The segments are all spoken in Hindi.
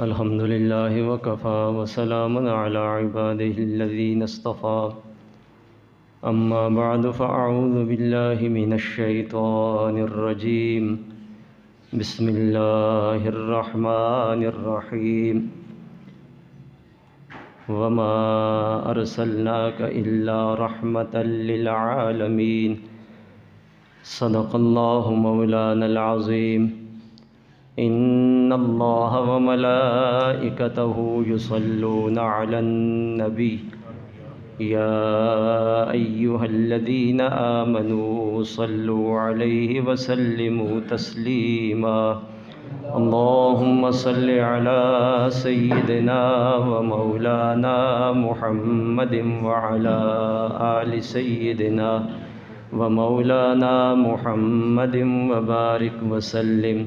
अल्हम्दुलिल्लाहि वकफ़ा वसलामुन अला इबादिहिल्लज़ीना इस्तफ़ा अम्मा बअदु फ़अऊज़ु बिल्लाहि मिनश शैतानिर रजीम बिस्मिल्लाहिर रहमानिर रहीम वमा अर्सलनाका इल्ला रहमतल लिल आलमीन सदक़ल्लाहु मौलानल अज़ीम इन्नल्लाह व मलाइकतहु युसल्लूना अलन नबी या अय्युहल्लज़ीना आमनू सल्लु अलैहि व सल्लिमू तस्लीमा अल्लाहुम्मा सल्लि अला सय्यिदिना व मौलाना मुहम्मदिन व अला आलि सय्यिदिना व मौलाना मुहम्मदिन व बारिक व सल्लिम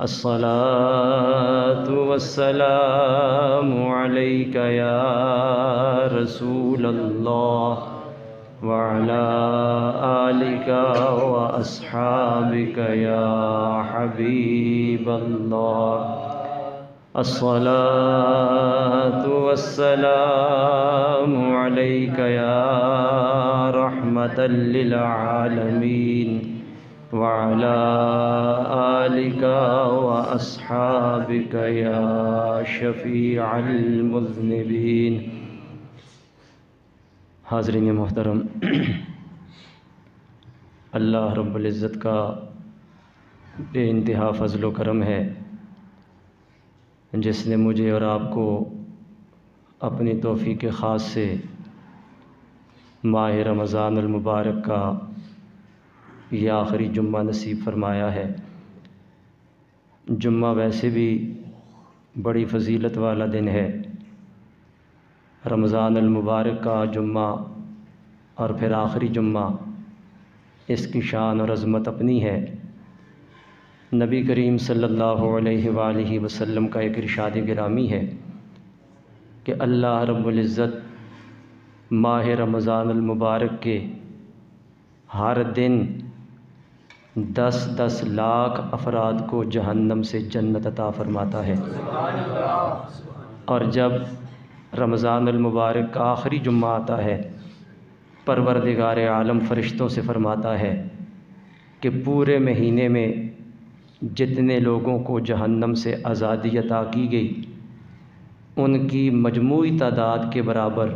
अस्सलातु वस्सलामु अलैका या रसूलल्लाह व अला आलिका व अस्हाबिका या हबीबल्लाह। अस्सलातु वस्सलामु अलैका या रहमतल लिल आलमीन व अला आलिका व अस्हाबिका या शफ़ीअल मुज़निबीन। हाज़रीन मोहतरम, अल्लाह रब्बुल इज़्ज़त का बेइंतहा फ़ज़्ल व करम है जिसने मुझे और आपको अपनी तौफ़ीक़ ख़ास से माह रमज़ानुल मुबारक का ये आखिरी जुम्मा नसीब फ़रमाया है। जुम्मा वैसे भी बड़ी फ़जीलत वाला दिन है। रमज़ानुल मुबारक का जुम्मा और फिर आखिरी जुम्मा, इसकी शान और अज़मत अपनी है। नबी करीम सल्लल्लाहु अलैहि वसल्लम का एक इरशाद गिरामी है कि अल्लाह रब्बुल इज़्ज़त माह रमज़ानुल मुबारक के हर दिन 10-10 लाख अफराद को जहन्नम से जन्नत अता फ़रमाता है। और जब रमज़ानुल मुबारक का आखिरी जुम्मा आता है, परवरदिगार आलम फ़रिश्तों से फ़रमाता है कि पूरे महीने में जितने लोगों को जहन्नम से आज़ादी अता की गई, उनकी मजमूई तादाद के बराबर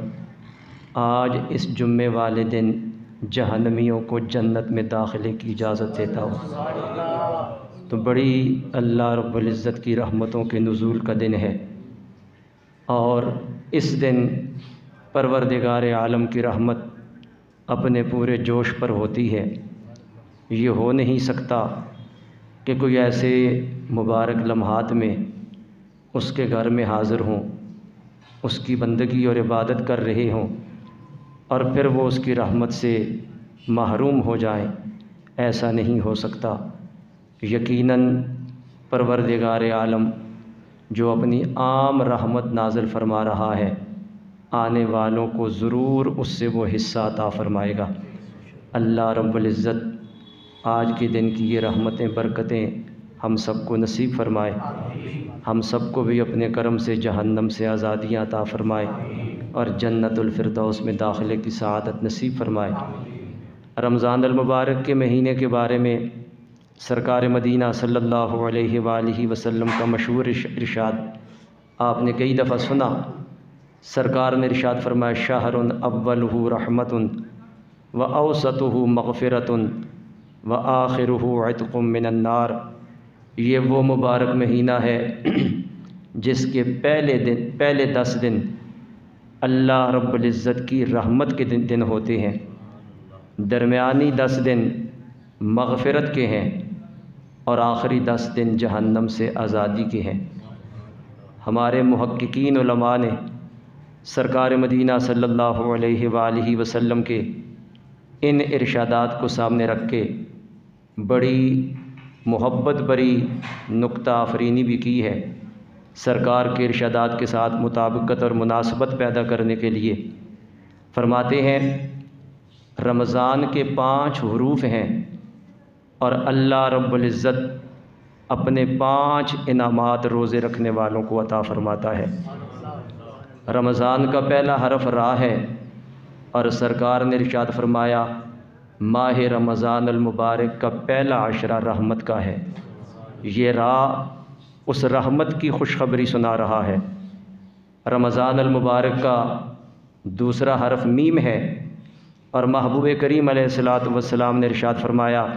आज इस जुम्मे वाले दिन जहन्नमियों को जन्नत में दाखिले की इजाज़त देता हो। तो बड़ी अल्लाह रब्बुल इज़्ज़त की रहमतों के नुज़ूल का दिन है। और इस दिन परवरदिगार आलम की रहमत अपने पूरे जोश पर होती है। ये हो नहीं सकता कि कोई ऐसे मुबारक लम्हात में उसके घर में हाज़िर हों, उसकी बंदगी और इबादत कर रहे हों और फिर वो उसकी रहमत से महरूम हो जाएं। ऐसा नहीं हो सकता। यकीनन परवरदिगार आलम जो अपनी आम रहमत नाज़िल फरमा रहा है, आने वालों को ज़रूर उससे वो हिस्सा अता फ़रमाएगा। अल्लाह रब्बुल इज़्ज़त आज के दिन की ये रहमतें बरकतें हम सबको नसीब फ़रमाए। हम सबको भी अपने करम से जहन्नम से आज़ादियाँ अता फ़रमाए और जन्नतुल फ़िरदौस में दाखिले की सआदत नसीब फ़रमाए। रमज़ानुल मुबारक के महीने के बारे में सरकार मदीना सल्लल्लाहु अलैहि वसल्लम का मशहूर इरशाद आपने कई दफ़ा सुना। सरकार ने इरशाद फरमाया, शहरुन अव्वलुहु रहमतुन व औसतुहु मग़फ़िरतुन व आखिरुहु इत्क़ुम मिनन नार। ये वो मुबारक महीना है जिसके पहले 10 दिन अल्लाह रब्बुल इज़्ज़त की रहमत के दिन होते हैं, दरमियानी 10 दिन मग़फ़िरत के हैं और आखिरी 10 दिन जहन्नम से आज़ादी के हैं। हमारे मुहक्किकीन उलमा ने सरकार मदीना सल्लल्लाहु अलैहि वसल्लम के इन इरशादात को सामने रख के बड़ी मोहब्बत भरी नुक्ता आफरीनी भी की है। सरकार के इरशादात के साथ मुताबिकत और मुनासबत पैदा करने के लिए फरमाते हैं, रमज़ान के 5 हरूफ हैं और अल्लाह रब्बुल इज़्ज़त अपने 5 इनामात रोज़े रखने वालों को अता फ़रमाता है। रमज़ान का पहला हरफ रा है और सरकार ने इरशाद फरमाया माह रमज़ान अल मुबारक का पहला अशरा रहमत का है। ये रा उस रहमत की खुशखबरी सुना रहा है। रमज़ान अल मुबारक का दूसरा हरफ मीम है और महबूब करीम अलैहिस्सलातु वस्सलाम ने इरशाद फरमाया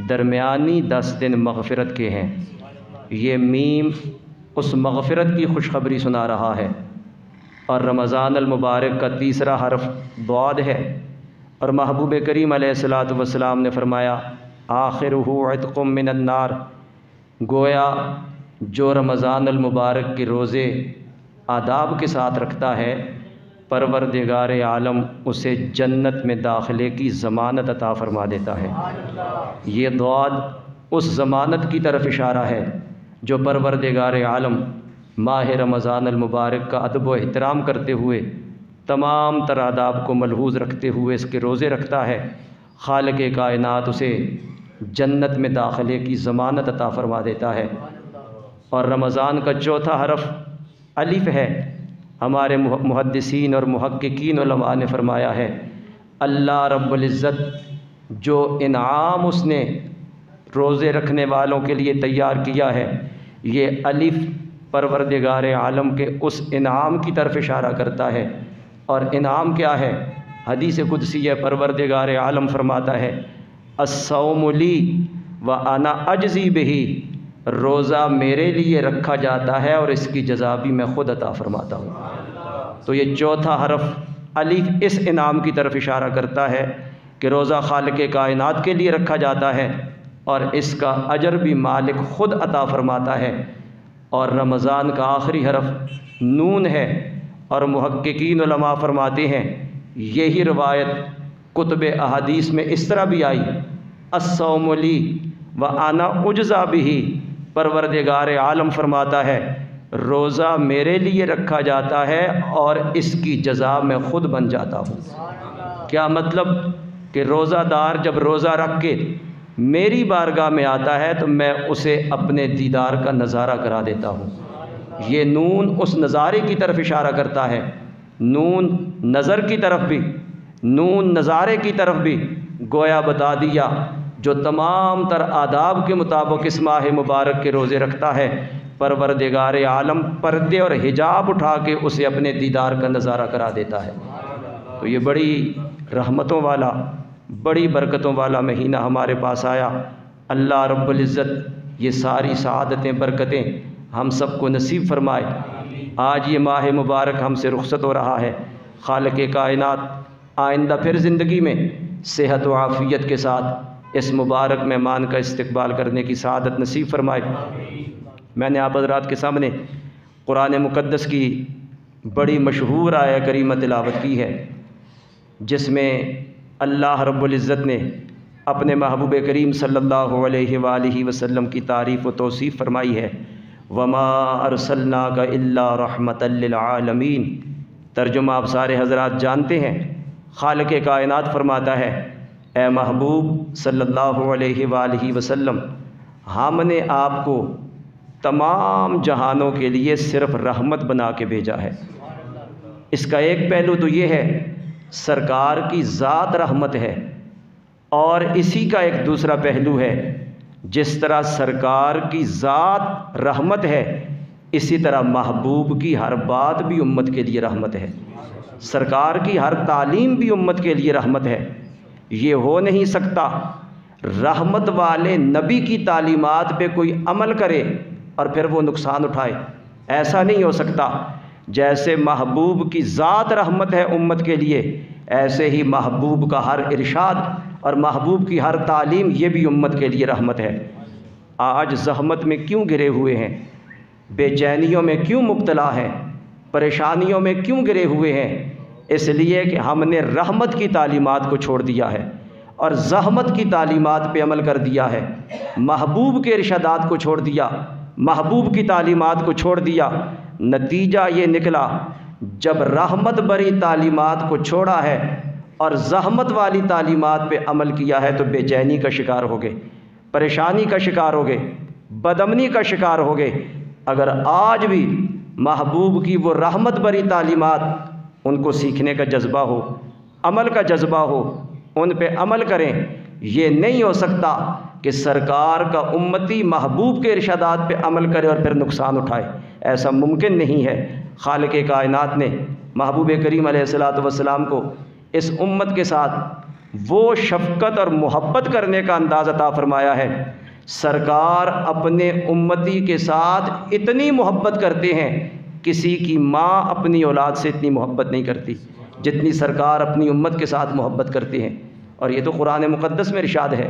दरमियानी 10 दिन मग़फ़िरत के हैं। ये मीम उस मग़फ़िरत की खुशखबरी सुना रहा है। और रमज़ान अल मुबारक का तीसरा हरफ बाद है और महबूब करीम अलैहिस्सलातु वस्सलाम ने फरमाया आखिरुहु इत्क़ुम मिनन नार, गोया जो रमज़ान अल मुबारक के रोज़े आदाब के साथ रखता है परवरदिगार आलम उसे जन्नत में दाखिले की ज़मानत अता फ़रमा देता है। ये दुआद उस ज़मानत की तरफ इशारा है जो परवरदिगार आलम माह रमज़ान अल मुबारक का अदब व एहतराम करते हुए तमाम तर आदाब को मलहूज़ रखते हुए इसके रोज़े रखता है। खालिक़े कायनात उसे जन्नत में दाखिले की ज़मानत अता फ़रमा देता है। और रमज़ान का चौथा हरफ अलिफ़ है। हमारे मुहद्दिसीन और मुहक्किकीन उलमा ने फरमाया है अल्लाह रब्बुल इज़्ज़त जो इनाम उसने रोज़े रखने वालों के लिए तैयार किया है, ये अलिफ़ परवरदिगार आलम के उस इनाम की तरफ इशारा करता है। और इनाम क्या है? हदीस कुदसी है, परवरदिगार आलम फरमाता है अस्सौमु ली व अना अजज़ी बिही, रोज़ा मेरे लिए रखा जाता है और इसकी जज़ा भी मैं ख़ुद अता फ़रमाता हूँ। तो ये चौथा हरफ अलिफ इस इनाम की तरफ इशारा करता है कि रोज़ा खालिक़े कायनात के लिए रखा जाता है और इसका अजर भी मालिक ख़ुद अता फ़रमाता है। और रमज़ान का आखिरी हरफ नून है और मुहक्किकीन उलमा फरमाते हैं यही रवायत कुतुब अहादीस में इस तरह भी आई अस्सौमु ली व अना उज्ज़ा बिही, परवरदिगार आलम फरमाता है रोज़ा मेरे लिए रखा जाता है और इसकी जज़ा मैं ख़ुद बन जाता हूँ। क्या मतलब कि रोज़ादार जब रोज़ा रख के मेरी बारगाह में आता है तो मैं उसे अपने दीदार का नज़ारा करा देता हूँ। ये नून उस नज़ारे की तरफ इशारा करता है, नून नज़र की तरफ भी, नून नज़ारे की तरफ भी। गोया बता दिया जो तमाम तर आदाब के मुताबिक इस माह मुबारक के रोज़े रखता है, परवरदिगार आलम पर्दे और हिजाब उठा के उसे अपने दीदार का नज़ारा करा देता है। तो ये बड़ी रहमतों वाला, बड़ी बरकतों वाला महीना हमारे पास आया। अल्लाह रब्बुल इज़्ज़त ये सारी सआदतें बरकतें हम सबको नसीब फरमाए। आज ये माह मुबारक हमसे रुखसत हो रहा है। खालिक़े कायनात आइंदा फिर ज़िंदगी में सेहत व आफ़ियत के साथ इस मुबारक मेहमान का इस्तकबाल करने की सआदत नसीब फरमाए। मैंने आप हज़रात के सामने कुरान मुक़द्दस की बड़ी मशहूर आया करीमा तिलावत की है, जिसमें अल्लाह रब्बुल इज़्ज़त ने अपने महबूब करीम सल्लल्लाहु अलैहि वसल्लम की तारीफ़ व तौसीफ़ फरमाई है वमा अरसलनाका इल्ला रहमतल लिल आलमीन। तर्जुमा आप सारे हज़रात जानते हैं। खालिक़े कायनात फरमाता है ए महबूब सल्लल्लाहु अलैहि वसल्लम, हमने आपको तमाम जहानों के लिए सिर्फ़ रहमत बना के भेजा है। इसका एक पहलू तो ये है सरकार की ज़ात रहमत है, और इसी का एक दूसरा पहलू है जिस तरह सरकार की ज़ात रहमत है, इसी तरह महबूब की हर बात भी उम्मत के लिए रहमत है। सरकार की हर तालीम भी उम्मत के लिए रहमत है। ये हो नहीं सकता रहमत वाले नबी की तालीमात पे कोई अमल करे और फिर वो नुकसान उठाए, ऐसा नहीं हो सकता। जैसे महबूब की ज़ात रहमत है उम्मत के लिए, ऐसे ही महबूब का हर इरशाद और महबूब की हर तालीम ये भी उम्मत के लिए रहमत है। आज ज़हमत में क्यों घिरे हुए हैं, बेचैनियों में क्यों मुब्तला हैं, परेशानियों में क्यों घिरे हुए हैं? इसलिए कि हमने रहमत की तालीमात को छोड़ दिया है और ज़हमत की तालीमात पे अमल कर दिया है। महबूब के इरशादात को छोड़ दिया, महबूब की तालीमात को छोड़ दिया। नतीजा ये निकला जब रहमत भरी तालीमात को छोड़ा है और ज़हमत वाली तालीमात पे अमल किया है तो बेचैनी का शिकार हो गए, परेशानी का शिकार हो गए, बदअमनी का शिकार हो गए। अगर आज भी महबूब की वो रहमत भरी तालीमात उनको सीखने का जज्बा हो, अमल का जज्बा हो, उन पे अमल करें। ये नहीं हो सकता कि सरकार का उम्मती महबूब के इरशादात पे अमल करे और फिर नुकसान उठाए, ऐसा मुमकिन नहीं है। खालिक़ कायनात ने महबूब करीम अलैहिस्सलातु वस्सलाम को इस उम्मत के साथ वो शफ़क़त और मोहब्बत करने का अंदाज़ अता फ़रमाया है। सरकार अपने उम्मती के साथ इतनी मोहब्बत करते हैं, किसी की माँ अपनी औलाद से इतनी मोहब्बत नहीं करती जितनी सरकार अपनी उम्मत के साथ मोहब्बत करते हैं। और ये तो कुरान मुक़द्दस में इरशाद है,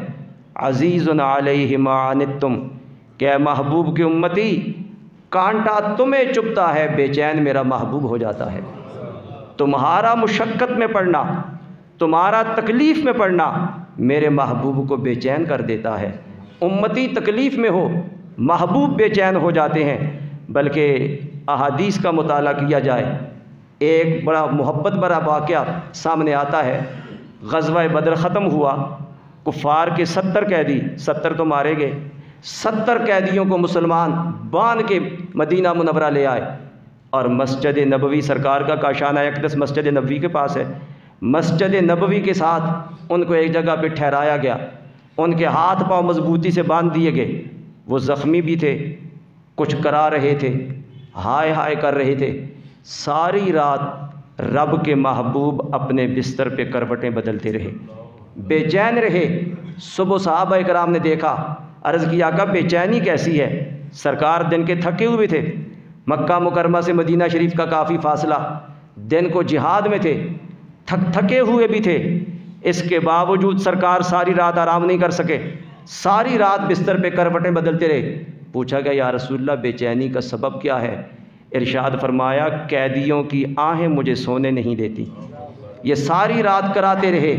अज़ीज़ुन अलैहि मा अनित्तुम, क्या महबूब की उम्मती कांटा तुम्हें चुभता है, बेचैन मेरा महबूब हो जाता है। तुम्हारा मुशक्क़त में पड़ना, तुम्हारा तकलीफ़ में पड़ना मेरे महबूब को बेचैन कर देता है। उम्मती तकलीफ़ में हो, महबूब बेचैन हो जाते हैं। बल्कि अहादीस का मुताला किया जाए, एक बड़ा मोहब्बत भरा वाक़या सामने आता है। ग़ज़वा बदर ख़त्म हुआ, कुफ़ार के 70 कैदी, 70 तो मारे गए, 70 कैदियों को मुसलमान बांध के मदीना मुनव्वरा ले आए और मस्जिद नबवी, सरकार का काशाना अक़दस मस्जिद नबवी के पास है, मस्जिद नबवी के साथ उनको एक जगह पे ठहराया गया। उनके हाथ पाँव मजबूती से बांध दिए गए। वो ज़ख्मी भी थे, कुछ करा रहे थे, हाय हाय कर रहे थे। सारी रात रब के महबूब अपने बिस्तर पे करवटें बदलते रहे, बेचैन रहे। सुबह सहाबा इकराम ने देखा, अर्ज़ किया आका बेचैनी कैसी है? सरकार दिन के थके हुए थे, मक्का मुकरमा से मदीना शरीफ का काफ़ी फासला, दिन को जिहाद में थे, थके हुए भी थे। इसके बावजूद सरकार सारी रात आराम नहीं कर सके, सारी रात बिस्तर पे करवटें बदलते रहे। पूछा गया या रसूलल्लाह बेचैनी का सबब क्या है? इरशाद फरमाया, कैदियों की आहें मुझे सोने नहीं देती। ये सारी रात कराते रहे,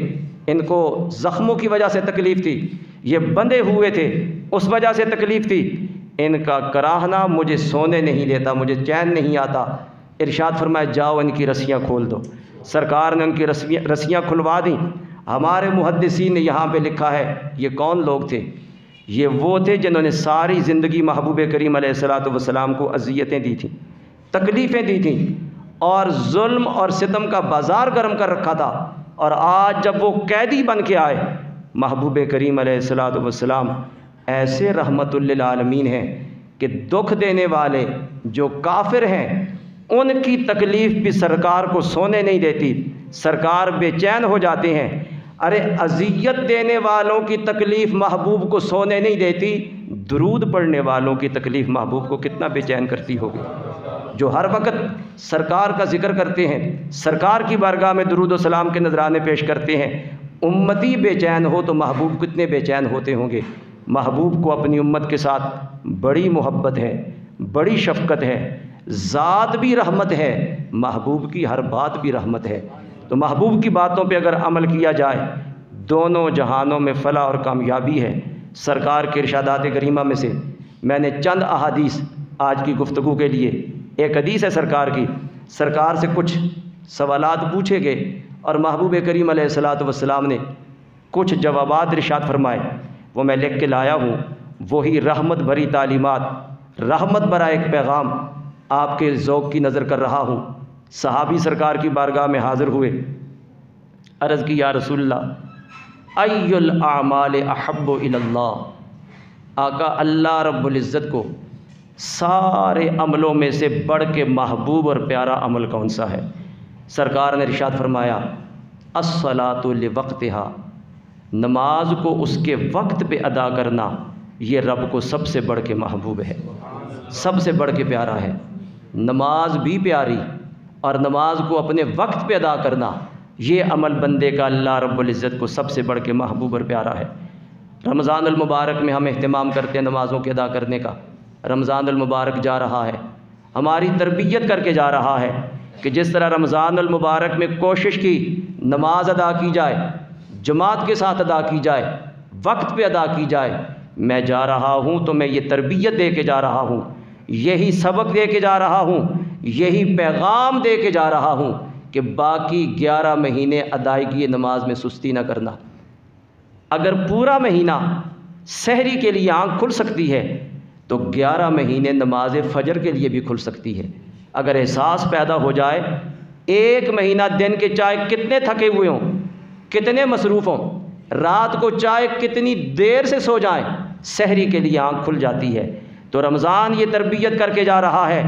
इनको ज़ख्मों की वजह से तकलीफ़ थी, ये बंधे हुए थे उस वजह से तकलीफ़ थी, इनका कराहना मुझे सोने नहीं देता, मुझे चैन नहीं आता। इरशाद फरमाया जाओ इनकी रस्सियाँ खोल दो। सरकार ने उनकी रस्सियाँ खुलवा दी। हमारे मुहद्दिसीन ने यहाँ पे लिखा है ये कौन लोग थे? ये वो थे जिन्होंने सारी ज़िंदगी महबूब करीम अलैहिस्सलातु वस्सलाम को अज़ियतें दी थी, तकलीफ़ें दी थी और जुल्म और सितम का बाज़ार गर्म कर रखा था। और आज जब वो कैदी बन के आए, महबूब करीम अलैहिस्सलातु वस्सलाम ऐसे रहमतुल लिल आलमीन हैं कि दुख देने वाले जो काफिर हैं उनकी तकलीफ़ भी सरकार को सोने नहीं देती, सरकार बेचैन हो जाते हैं। अरे अज़ियत देने वालों की तकलीफ़ महबूब को सोने नहीं देती, दुरूद पढ़ने वालों की तकलीफ़ महबूब को कितना बेचैन करती होगी। जो हर वक्त सरकार का ज़िक्र करते हैं, सरकार की बारगाह में दुरूद व सलाम के नजराने पेश करते हैं, उम्मती बेचैन हो तो महबूब कितने बेचैन होते होंगे। महबूब को अपनी उम्मत के साथ बड़ी मोहब्बत है, बड़ी शफ़क़त है, ज़ात भी रहमत है, महबूब की हर बात भी रहमत है। तो महबूब की बातों पे अगर अमल किया जाए, दोनों जहानों में फ़लाह और कामयाबी है। सरकार के इरशादात करीमा में से मैंने चंद अहादीस आज की गुफ्तगू के लिए, एक हदीस है सरकार की, सरकार से कुछ सवालात पूछे गए और महबूब करीम अलैहिस्सलातु वस्सलाम ने कुछ जवाबात इरशाद फरमाए, वो मैं लिख के लाया हूँ। वही रहमत भरी तालीमात, रहमत भरा एक पैगाम आपके ज़ौक़ की नज़र कर रहा हूँ। सहाबी सरकार की बारगाह में हाज़िर हुए, अर्ज़ की या रसूलल्लाह अय्युल आमाल अहब्बु इलल्लाह, आका अल्लाह रब्बुल इज़्ज़त को सारे अमलों में से बढ़ के महबूब और प्यारा अमल कौन सा है? सरकार ने इरशाद फरमाया अस्सलातु लिवक्तिहा, नमाज को उसके वक्त पे अदा करना ये रब को सबसे बढ़ के महबूब है, सबसे बढ़ के प्यारा है। नमाज भी प्यारी और नमाज को अपने वक्त पे अदा करना ये अमल बंदे का अल्लाह रब्बुल इज़्ज़त को सबसे बढ़ के महबूब और प्यारा है। रमज़ानुल मुबारक में हम एहतमाम करते हैं नमाज़ों के अदा करने का। रमज़ानुल मुबारक जा रहा है, हमारी तरबियत करके जा रहा है कि जिस तरह रमज़ानुल मुबारक में कोशिश की नमाज अदा की जाए, जमात के साथ अदा की जाए, वक्त पे अदा की जाए। मैं जा रहा हूँ तो मैं ये तरबियत दे के जा रहा हूँ, यही सबक दे के जा रहा हूँ, यही पैगाम दे के जा रहा हूँ कि बाकी 11 महीने अदायगी नमाज में सुस्ती न करना। अगर पूरा महीना सहरी के लिए आँख खुल सकती है तो 11 महीने नमाज फ़जर के लिए भी खुल सकती है। अगर एहसास पैदा हो जाए, एक महीना दिन के चाहे कितने थके हुए हों, कितने मसरूफ़ हों, रात को चाहे कितनी देर से सो जाएं, सहरी के लिए आँख खुल जाती है। तो रमज़ान ये तरबियत करके जा रहा है,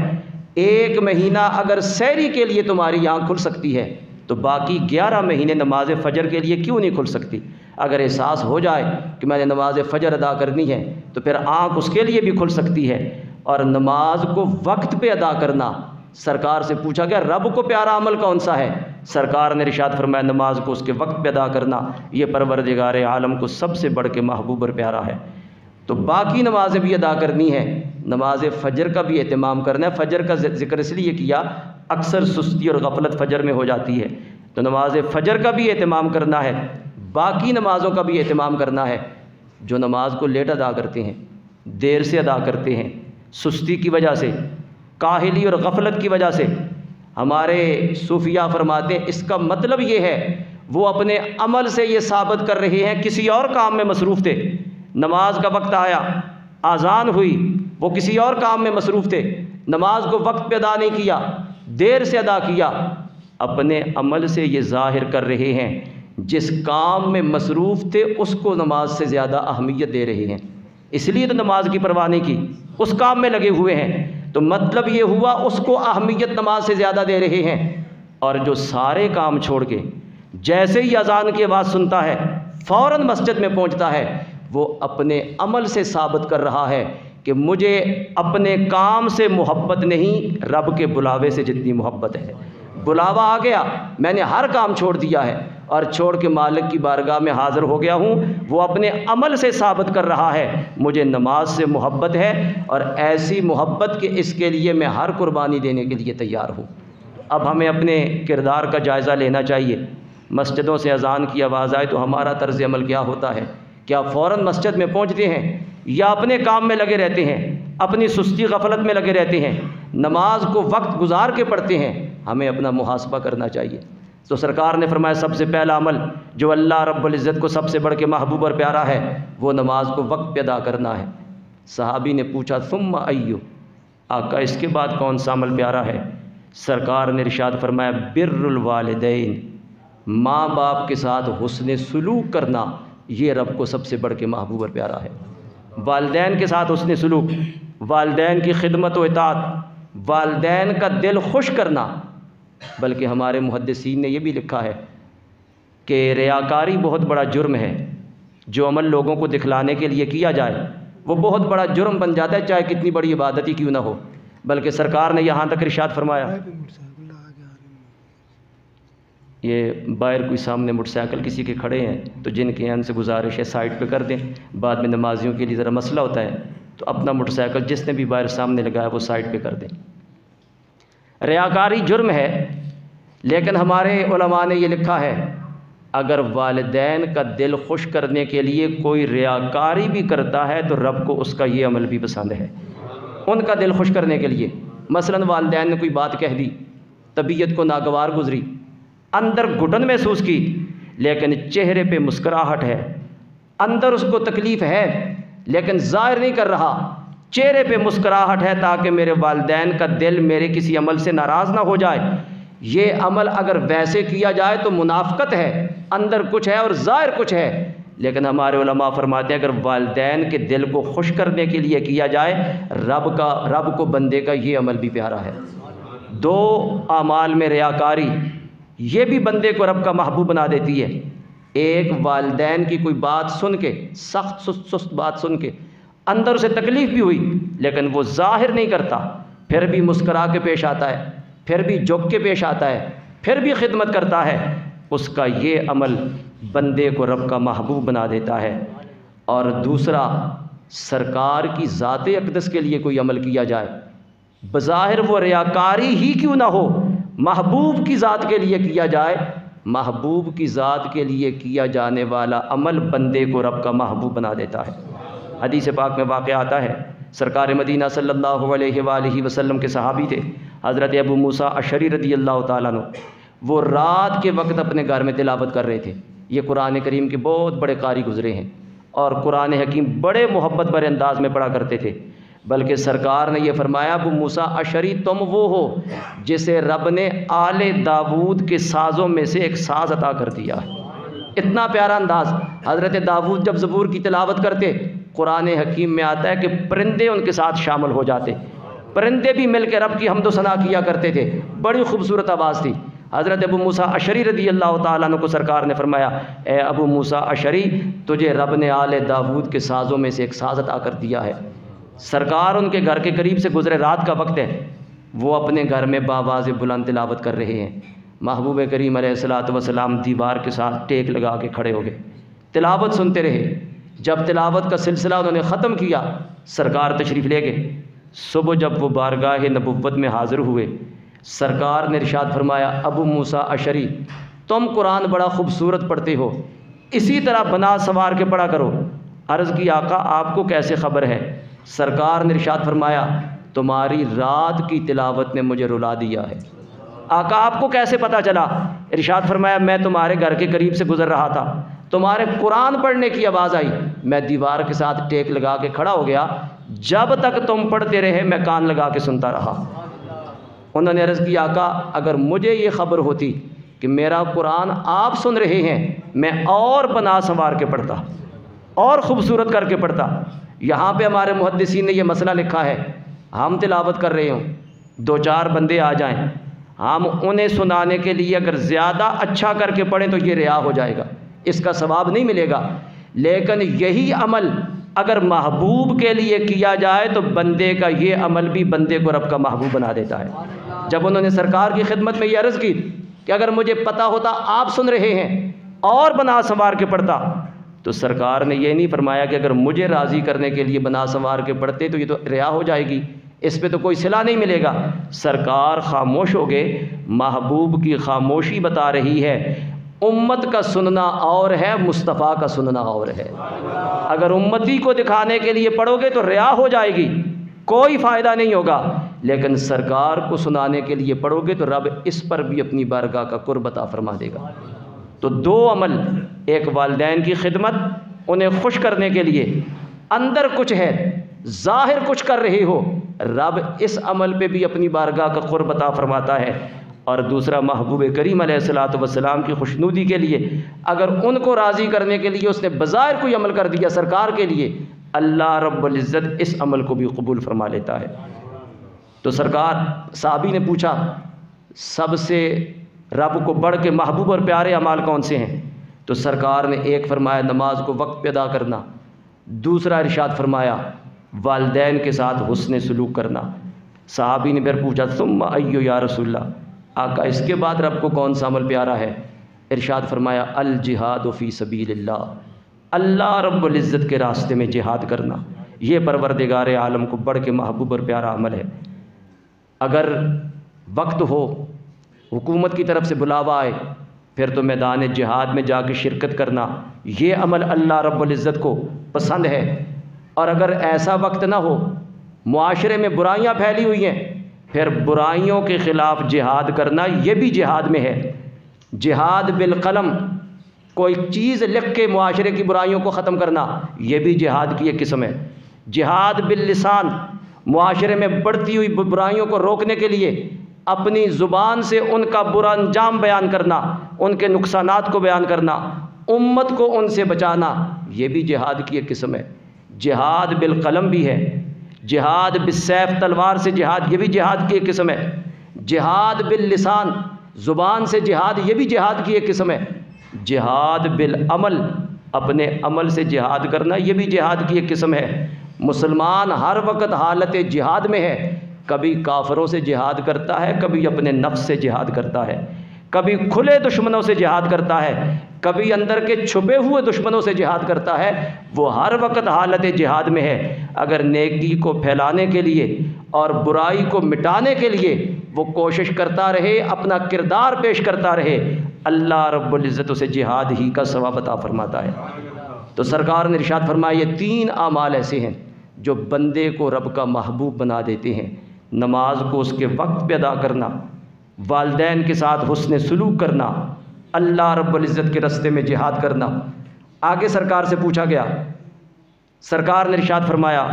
एक महीना अगर सहरी के लिए तुम्हारी आँख खुल सकती है तो बाकी 11 महीने नमाज फ़जर के लिए क्यों नहीं खुल सकती। अगर एहसास हो जाए कि मैंने नमाज फ़जर अदा करनी है तो फिर आँख उसके लिए भी खुल सकती है। और नमाज को वक्त पे अदा करना, सरकार से पूछा गया रब को प्यारा अमल कौन सा है, सरकार ने इरशाद फरमाया नमाज को उसके वक्त पे अदा करना ये परवरदिगार आलम को सबसे बढ़ के महबूब और प्यारा है। तो बाकी नमाज़ें भी अदा करनी है, नमाज फ़जर का भी एहतमाम करना है। फ़जर का ज़िक्र इसलिए किया, अक्सर सुस्ती और गफलत फ़जर में हो जाती है, तो नमाज फ़जर का भी एहतमाम करना है, बाकी नमाज़ों का भी एहतमाम करना है। जो नमाज को लेट अदा करते हैं, देर से अदा करते हैं, सुस्ती की वजह से, काहिली और गफलत की वजह से, हमारे सूफिया फरमाते हैं इसका मतलब ये है वो अपने अमल से ये साबित कर रहे हैं किसी और काम में मसरूफ़ थे। नमाज का वक्त आया, आज़ान हुई, वो किसी और काम में मसरूफ़ थे, नमाज को वक्त पे अदा नहीं किया, देर से अदा किया। अपने अमल से ये ज़ाहिर कर रहे हैं जिस काम में मसरूफ़ थे उसको नमाज से ज़्यादा अहमियत दे रहे हैं, इसलिए तो नमाज की परवाह नहीं की, उस काम में लगे हुए हैं। तो मतलब ये हुआ उसको अहमियत नमाज से ज़्यादा दे रहे हैं। और जो सारे काम छोड़ के जैसे ही अज़ान की आवाज़ सुनता है फ़ौरन मस्जिद में पहुंचता है, वो अपने अमल से साबित कर रहा है कि मुझे अपने काम से मोहब्बत नहीं, रब के बुलावे से जितनी मोहब्बत है। बुलावा आ गया, मैंने हर काम छोड़ दिया है और छोड़ के मालिक की बारगाह में हाज़िर हो गया हूँ। वो अपने अमल से साबित कर रहा है मुझे नमाज से मोहब्बत है और ऐसी मोहब्बत कि इसके लिए मैं हर कुर्बानी देने के लिए तैयार हूँ। अब हमें अपने किरदार का जायज़ा लेना चाहिए। मस्जिदों से अज़ान की आवाज़ आए तो हमारा तर्ज़ अमल क्या होता है? क्या फ़ौरन मस्जिद में पहुँचते हैं या अपने काम में लगे रहते हैं, अपनी सुस्ती गफलत में लगे रहते हैं, नमाज को वक्त गुजार के पढ़ते हैं? हमें अपना मुहासबा करना चाहिए। तो सरकार ने फरमाया सबसे पहला अमल जो अल्लाह रब्बुल इज़्ज़त को सबसे बढ़ के महबूब और प्यारा है वो नमाज को वक्त पे अदा करना है। सहाबी ने पूछा सुम्मा अय्यु, आका इसके बाद कौन सा अमल प्यारा है? सरकार ने इरशाद फरमाया बिर्रुल वालिदैन, माँ बाप के साथ हुस्न सुलूक करना ये रब को सबसे बढ़ के महबूब और प्यारा है। वालिदैन के साथ हुस्न सुलूक, वालिदैन की खिदमत व इताअत, वालिदैन का दिल खुश करना। बल्कि हमारे मुहद्दिसीन ने यह भी लिखा है कि रियाकारी बहुत बड़ा जुर्म है। जो अमल लोगों को दिखलाने के लिए किया जाए वो बहुत बड़ा जुर्म बन जाता है, चाहे कितनी बड़ी इबादत ही क्यों ना हो। बल्कि सरकार ने यहाँ तक इरशाद फरमाया, ये बाहर कोई सामने मोटरसाइकिल किसी के खड़े हैं तो जिनके यहाँ से गुजारिश है साइड पे कर दें, बाद में नमाजियों के लिए ज़रा मसला होता है तो अपना मोटरसाइकिल जिसने भी बाहर सामने लगाया वो साइड पे कर दें। रियाकारी जुर्म है, लेकिन हमारे उलमा ने ये लिखा है अगर वालिदैन का दिल खुश करने के लिए कोई रियाकारी भी करता है तो रब को उसका ये अमल भी पसंद है। उनका दिल खुश करने के लिए मसलन वालिदैन ने कोई बात कह दी, तबीयत को नागवार गुजरी, अंदर घुटन महसूस की, लेकिन चेहरे पे मुस्कुराहट है, अंदर उसको तकलीफ़ है लेकिन ज़ाहिर नहीं कर रहा, चेहरे पे मुस्कुराहट है ताकि मेरे वालिदैन का दिल मेरे किसी अमल से नाराज़ ना हो जाए। ये अमल अगर वैसे किया जाए तो मुनाफ़क़त है, अंदर कुछ है और ज़ाहिर कुछ है। लेकिन हमारे उलमा फरमाते हैं अगर वालिदैन के दिल को खुश करने के लिए किया जाए रब को बंदे का ये अमल भी प्यारा है। दो आमाल में रियाकारी ये भी बंदे को रब का महबूब बना देती है। एक वालिदैन की कोई बात सुन के, सख्त सुस्त बात सुन के अंदर उसे तकलीफ़ भी हुई लेकिन वो ज़ाहिर नहीं करता, फिर भी मुस्करा के पेश आता है, फिर भी झुक के पेश आता है, फिर भी खिदमत करता है, उसका ये अमल बंदे को रब का महबूब बना देता है। और दूसरा, सरकार की ज़ात अक़दस के लिए कोई अमल किया जाए, बज़ाहिर वो रियाकारी ही क्यों ना हो, महबूब की ज़ात के लिए किया जाए, महबूब की ज़ात के लिए किया जाने वाला अमल बंदे को रब का महबूब बना देता है। हदीस पाक में वाक़या आता है, सरकार मदीना सल्लल्लाहु अलैहि वसल्लम के सहाबी थे हज़रत अबू मूसा अशरी रज़ियल्लाहु ताला अन्हु। वो रात के वक्त अपने घर में तिलावत कर रहे थे। ये कुरान करीम के बहुत बड़े कारी गुज़रे हैं और कुरान हकीम बड़े मोहब्बत भरे अंदाज में पढ़ा करते थे। बल्कि सरकार ने यह फरमाया, अबू मूसा अशरी तुम वो हो जिसे रब ने आले दाऊद के साज़ों में से एक साज़ अता कर दिया है। इतना प्यारा अंदाज़। हज़रत दाऊद जब ज़बूर की तिलावत करते, कुरान हकीम में आता है कि परिंदे उनके साथ शामिल हो जाते, परिंदे भी मिल के रब की हम्दो सना किया करते थे। बड़ी खूबसूरत आवाज़ थी। हज़रत अबू मूसा अशरी रदी अल्लाह ताला अन्हु को सरकार ने फरमाया, ए अबू मूसा अशरी, तुझे रब ने आले दाऊद के साज़ों में से एक साज़ अता कर दिया है। सरकार उनके घर के करीब से गुज़रे, रात का वक्त है, वो अपने घर में बावाज़ बुलंद तिलावत कर रहे हैं। महबूब करीम अलैहिस्सलातु वस्सलाम दीवार के साथ टेक लगा के खड़े हो गए, तिलावत सुनते रहे। जब तिलावत का सिलसिला उन्होंने ख़त्म किया, सरकार तशरीफ़ ले गए। सुबह जब वो बारगाह नबुव्वत में हाज़िर हुए, सरकार ने इरशाद फरमाया, अबू मूसा अशरी, तुम कुरान बड़ा खूबसूरत पढ़ते हो, इसी तरह बना संवार के पढ़ा करो। अर्ज़ की, आका आपको कैसे ख़बर है? सरकार ने इरशाद फरमाया, तुम्हारी रात की तिलावत ने मुझे रुला दिया है। आका आपको कैसे पता चला? इरशाद फरमाया, मैं तुम्हारे घर के करीब से गुज़र रहा था, तुम्हारे कुरान पढ़ने की आवाज़ आई, मैं दीवार के साथ टेक लगा के खड़ा हो गया, जब तक तुम पढ़ते रहे मैं कान लगा के सुनता रहा। उन्होंने अर्ज़ की, आका अगर मुझे ये ख़बर होती कि मेरा कुरान आप सुन रहे हैं, मैं और बना संवार के पढ़ता, और ख़ूबसूरत करके पढ़ता। यहाँ पे हमारे मुहद्दिसीन ने यह मसला लिखा है, हम तिलावत कर रहे हों, दो चार बंदे आ जाएं, हम उन्हें सुनाने के लिए अगर ज़्यादा अच्छा करके पढ़ें तो ये रिया हो जाएगा, इसका सवाब नहीं मिलेगा। लेकिन यही अमल अगर महबूब के लिए किया जाए तो बंदे का ये अमल भी बंदे को रब का महबूब बना देता है। जब उन्होंने सरकार की खिदमत में ये अर्ज़ की कि अगर मुझे पता होता आप सुन रहे हैं और बना संवार के पढ़ता, तो सरकार ने ये नहीं फरमाया कि अगर मुझे राज़ी करने के लिए बना संवार के पढ़ते तो ये तो रिया हो जाएगी, इस पे तो कोई सिला नहीं मिलेगा। सरकार खामोश हो गए, महबूब की खामोशी बता रही है उम्मत का सुनना और है, मुस्तफ़ा का सुनना और है। अगर उम्मती को दिखाने के लिए पढ़ोगे तो रिया हो जाएगी, कोई फ़ायदा नहीं होगा, लेकिन सरकार को सुनाने के लिए पढ़ोगे तो रब इस पर भी अपनी बारगाह का कुर्ब अता फरमा देगा। तो दो अमल, एक वालिदैन की खिदमत, उन्हें खुश करने के लिए अंदर कुछ है, ज़ाहिर कुछ कर रहे हो, रब इस अमल पे भी अपनी बारगाह का कुर्ब अता फरमाता है। और दूसरा, महबूब करीम अलैहिस्सलातु वस्सलाम की खुशनूदी के लिए अगर उनको राज़ी करने के लिए उसने बज़ाहिर कोई अमल कर दिया सरकार के लिए, अल्लाह रब्बुल इज़्ज़त इस अमल को भी कबूल फरमा लेता है। तो सरकार, साहबी ने पूछा, सबसे रब को बढ़ के महबूब और प्यारे अमाल कौन से हैं? तो सरकार ने एक फरमाया, नमाज को वक्त पे अदा करना। दूसरा इरशाद फरमाया, वालिदैन के साथ हुस्न सलूक करना। साहबी ने फिर पूछा, सुम्मा अय्यो या रसूलल्लाह, आका इसके बाद रब को कौन सा अमल प्यारा है? इरशाद फरमाया, अल जिहाद फ़ी सबीलिल्लाह, अल्लाह रब्बुल इज़्ज़त के रास्ते में जिहाद करना, ये परवरदिगार आलम को बढ़ के महबूब और प्यारा अमल है। अगर वक्त हो, हुकूमत की तरफ से बुलावा आए, फिर तो मैदान जिहाद में जाके शिरकत करना, ये अमल अल्लाह रब्बुल इज़्ज़त को पसंद है। और अगर ऐसा वक्त ना हो, मुआशरे में बुराइयां फैली हुई हैं, फिर बुराइयों के ख़िलाफ़ जिहाद करना, ये भी जिहाद में है। जिहाद बिल कलम, कोई चीज़ लिख के मुआशरे की बुराइयों को ख़त्म करना, ये भी जिहाद की एक किस्म है। जिहाद बिल लिसान, मुआशरे में बढ़ती हुई बुराइयों को रोकने के लिए अपनी ज़ुबान से उनका बुरा अंजाम बयान करना, उनके नुकसानात को बयान करना, उम्मत को उनसे बचाना, ये भी जिहाद की एक किस्म है। जिहाद बिल कलम भी है, जिहाद बिस्सैफ, तलवार से जिहाद, ये भी जिहाद की एक किस्म है। जिहाद बिल लिसान, ज़ुबान से जिहाद, ये भी जिहाद की एक किस्म है। जिहाद बिल अमल, अपने अमल से जिहाद करना, ये भी जिहाद की एक किस्म है। मुसलमान हर वक्त हालत जिहाद में है, कभी काफरों से जिहाद करता है, कभी अपने नफ्स से जिहाद करता है, कभी खुले दुश्मनों से जिहाद करता है, कभी अंदर के छुपे हुए दुश्मनों से जिहाद करता है। वो हर वक्त हालत जिहाद में है। अगर नेकी को फैलाने के लिए और बुराई को मिटाने के लिए वो कोशिश करता रहे, अपना किरदार पेश करता रहे, अल्लाह रब्बुल इज़्ज़त उसे जिहाद ही का सवाब अता फरमाता है। तो सरकार ने इरशाद फरमाया, ये तीन आमाल ऐसे हैं जो बंदे को रब का महबूब बना देते हैं। नमाज को उसके वक्त पे अदा करना, वालिदैन के साथ हुस्न सलूक करना, अल्लाह रब्बुल इज़्ज़त के रास्ते में जिहाद करना। आगे सरकार से पूछा गया, सरकार ने इरशाद फरमाया,